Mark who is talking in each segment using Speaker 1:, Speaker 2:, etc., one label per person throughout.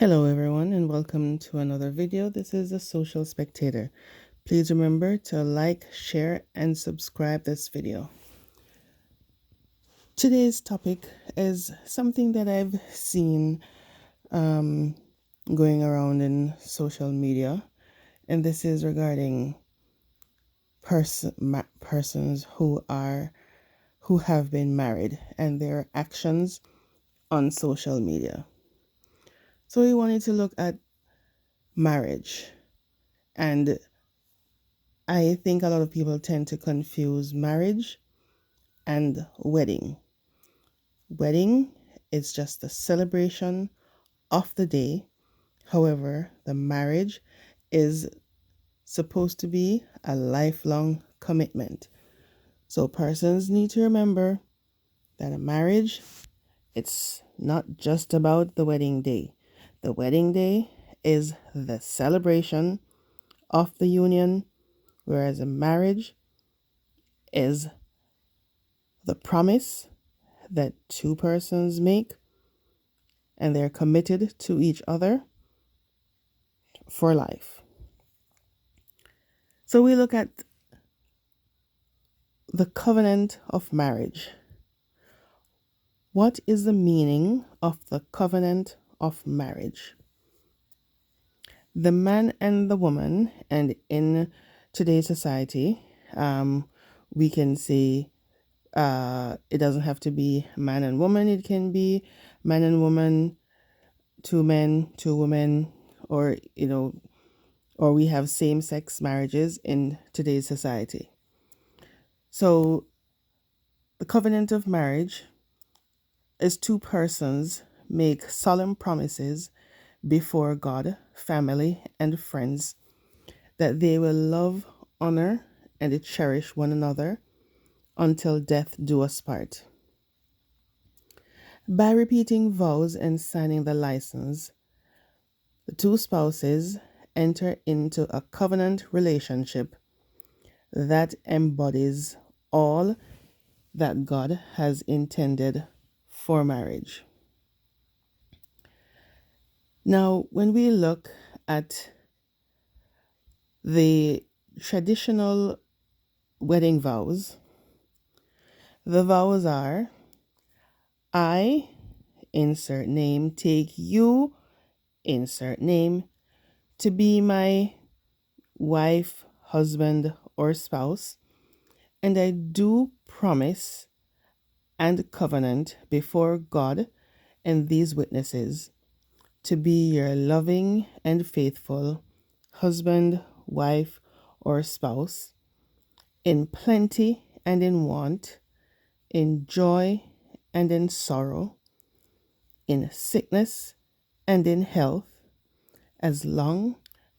Speaker 1: Hello everyone and welcome to another video. This is a Social Spectator. Please remember to like, share and subscribe this video. Today's topic is something that I've seen going around in social media, and this is regarding persons who have been married and their actions on social media. So we wanted to look at marriage, and I think a lot of people tend to confuse marriage and wedding. Wedding is just a celebration of the day. However, the marriage is supposed to be a lifelong commitment. So persons need to remember that a marriage, it's not just about the wedding day. The wedding day is the celebration of the union, whereas a marriage is the promise that two persons make and they're committed to each other for life. So we look at the covenant of marriage. What is the meaning of the covenant of marriage? The man and the woman, and in today's society, we can say it doesn't have to be man and woman. It can be man and woman, two men, two women, or or we have same-sex marriages in today's society. So the covenant of marriage is two persons make solemn promises before God, family, and friends that they will love, honor, and cherish one another until death do us part. By repeating vows and signing the license, the two spouses enter into a covenant relationship that embodies all that God has intended for marriage. Now, when we look at the traditional wedding vows, the vows are: I, insert name, take you, insert name, to be my wife, husband, or spouse, and I do promise and covenant before God and these witnesses to be your loving and faithful husband, wife, or spouse, in plenty and in want, in joy and in sorrow, in sickness and in health, as long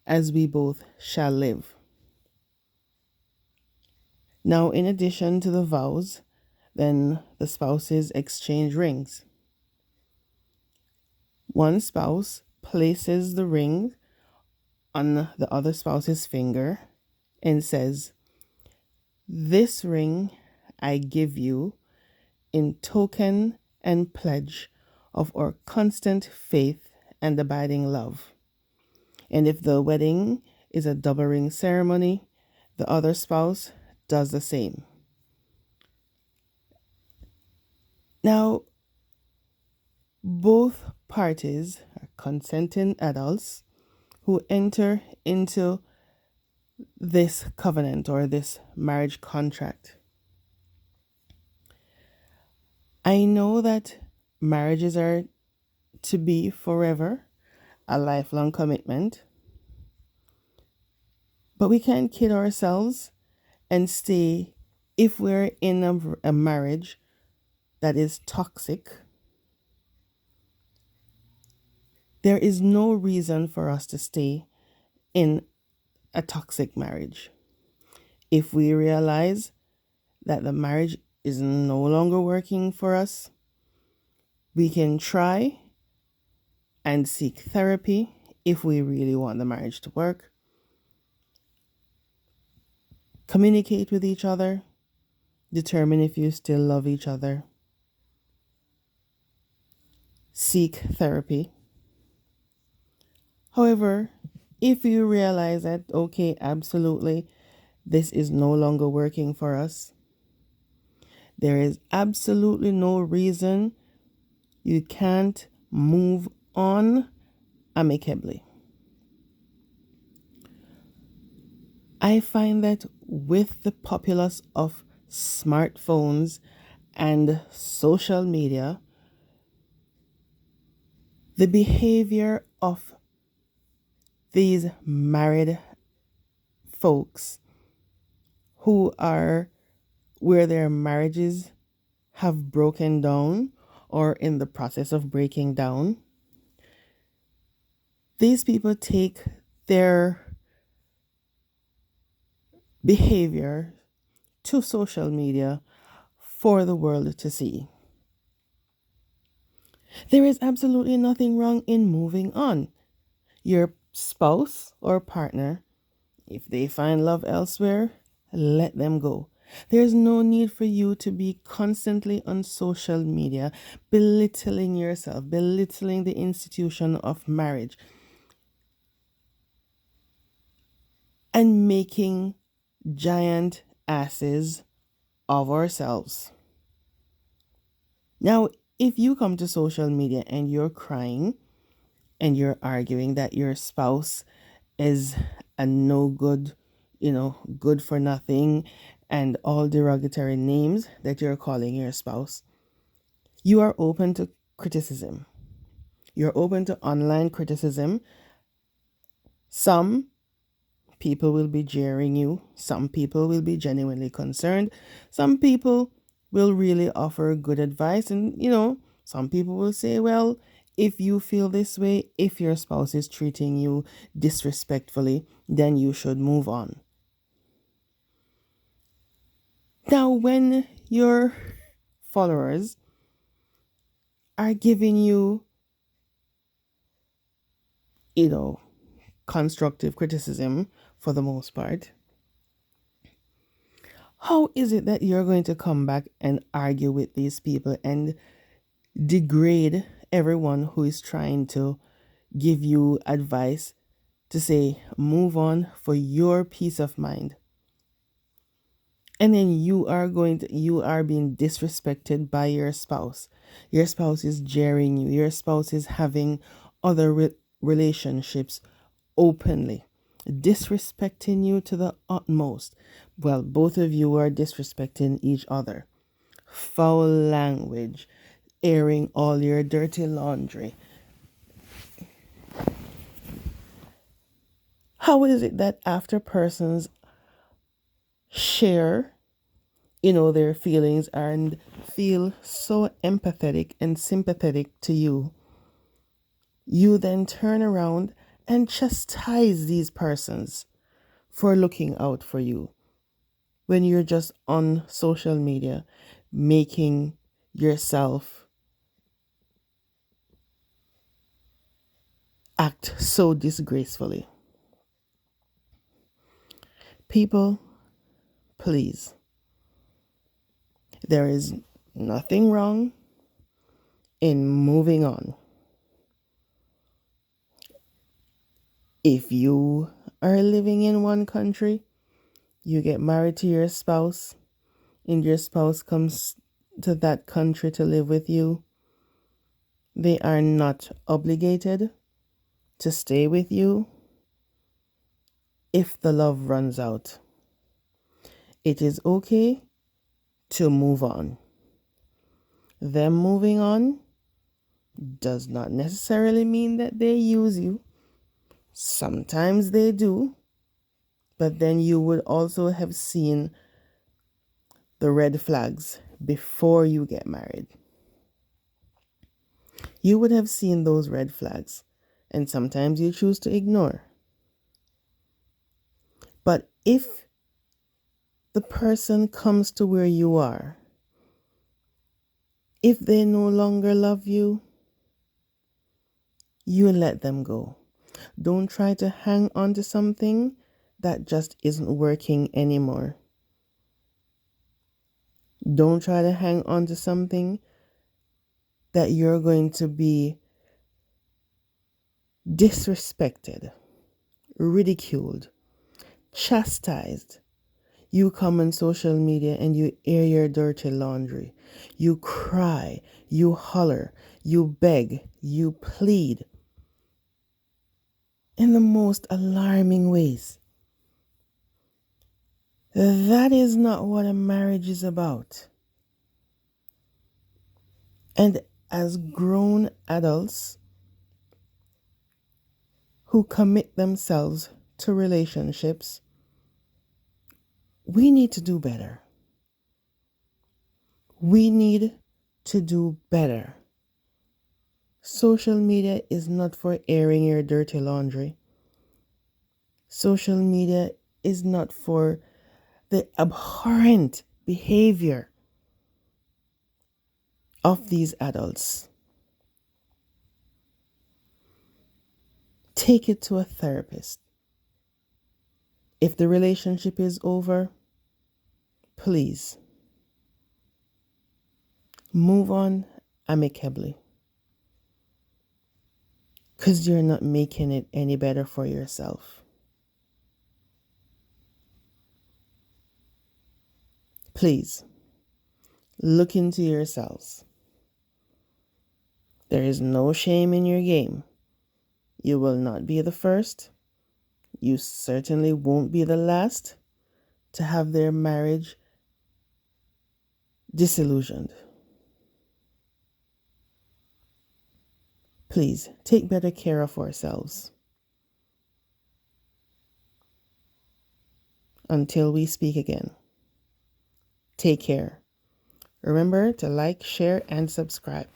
Speaker 1: as we both shall live. Now, in addition to the vows, then the spouses exchange rings. One spouse places the ring on the other spouse's finger and says, "This ring I give you in token and pledge of our constant faith and abiding love." And if the wedding is a double ring ceremony, the other spouse does the same. Now, both parties are consenting adults who enter into this covenant or this marriage contract. I know that marriages are to be forever, a lifelong commitment, but we can't kid ourselves and stay, if we're in a marriage that is toxic, there is no reason for us to stay in a toxic marriage. If we realize that the marriage is no longer working for us, we can try and seek therapy if we really want the marriage to work. Communicate with each other, determine if you still love each other. Seek therapy. However, if you realize that, okay, absolutely, this is no longer working for us, there is absolutely no reason you can't move on amicably. I find that with the populace of smartphones and social media, the behavior of these married folks who are where their marriages have broken down or in the process of breaking down, these people take their behavior to social media for the world to see. There is absolutely nothing wrong in moving on. Your spouse or partner, if they find love elsewhere, let them go. There's no need for you to be constantly on social media belittling yourself, belittling the institution of marriage, and making giant asses of ourselves. Now, if you come to social media and you're crying and you're arguing that your spouse is a no good, good for nothing, and all derogatory names that you're calling your spouse, you are open to criticism. You're open to online criticism. Some people will be jeering you, some people will be genuinely concerned, some people will really offer good advice, and some people will say, well, if you feel this way, if your spouse is treating you disrespectfully, then you should move on. Now, when your followers are giving you, constructive criticism for the most part, how is it that you're going to come back and argue with these people and degrade everyone who is trying to give you advice to say move on for your peace of mind? And then you are being disrespected by your spouse. Your spouse is jeering you. Your spouse is having other relationships openly, disrespecting you to the utmost. Well, both of you are disrespecting each other. Foul language, airing all your dirty laundry. How is it that after persons share, their feelings and feel so empathetic and sympathetic to you, you then turn around and chastise these persons for looking out for you when you're just on social media making yourself act so disgracefully? People, please. There is nothing wrong in moving on. If you are living in one country, you get married to your spouse, and your spouse comes to that country to live with you, they are not obligated to stay with you if the love runs out. It is okay to move on. Them moving on does not necessarily mean that they use you. Sometimes they do, but then you would also have seen the red flags before you get married. You would have seen those red flags, and sometimes you choose to ignore. But if the person comes to where you are, if they no longer love you, you let them go. Don't try to hang on to something that just isn't working anymore. Don't try to hang on to something that you're going to be disrespected, ridiculed, chastised. You come on social media and you air your dirty laundry. You cry, you holler, you beg, you plead in the most alarming ways. That is not what a marriage is about. And as grown adults who commit themselves to relationships, we need to do better. We need to do better. Social media is not for airing your dirty laundry. Social media is not for the abhorrent behavior of these adults. Take it to a therapist. If the relationship is over, please move on amicably, because you're not making it any better for yourself. Please look into yourselves. There is no shame in your game. You will not be the first. You certainly won't be the last to have their marriage disillusioned. Please take better care of ourselves. Until we speak again, take care. Remember to like, share, and subscribe.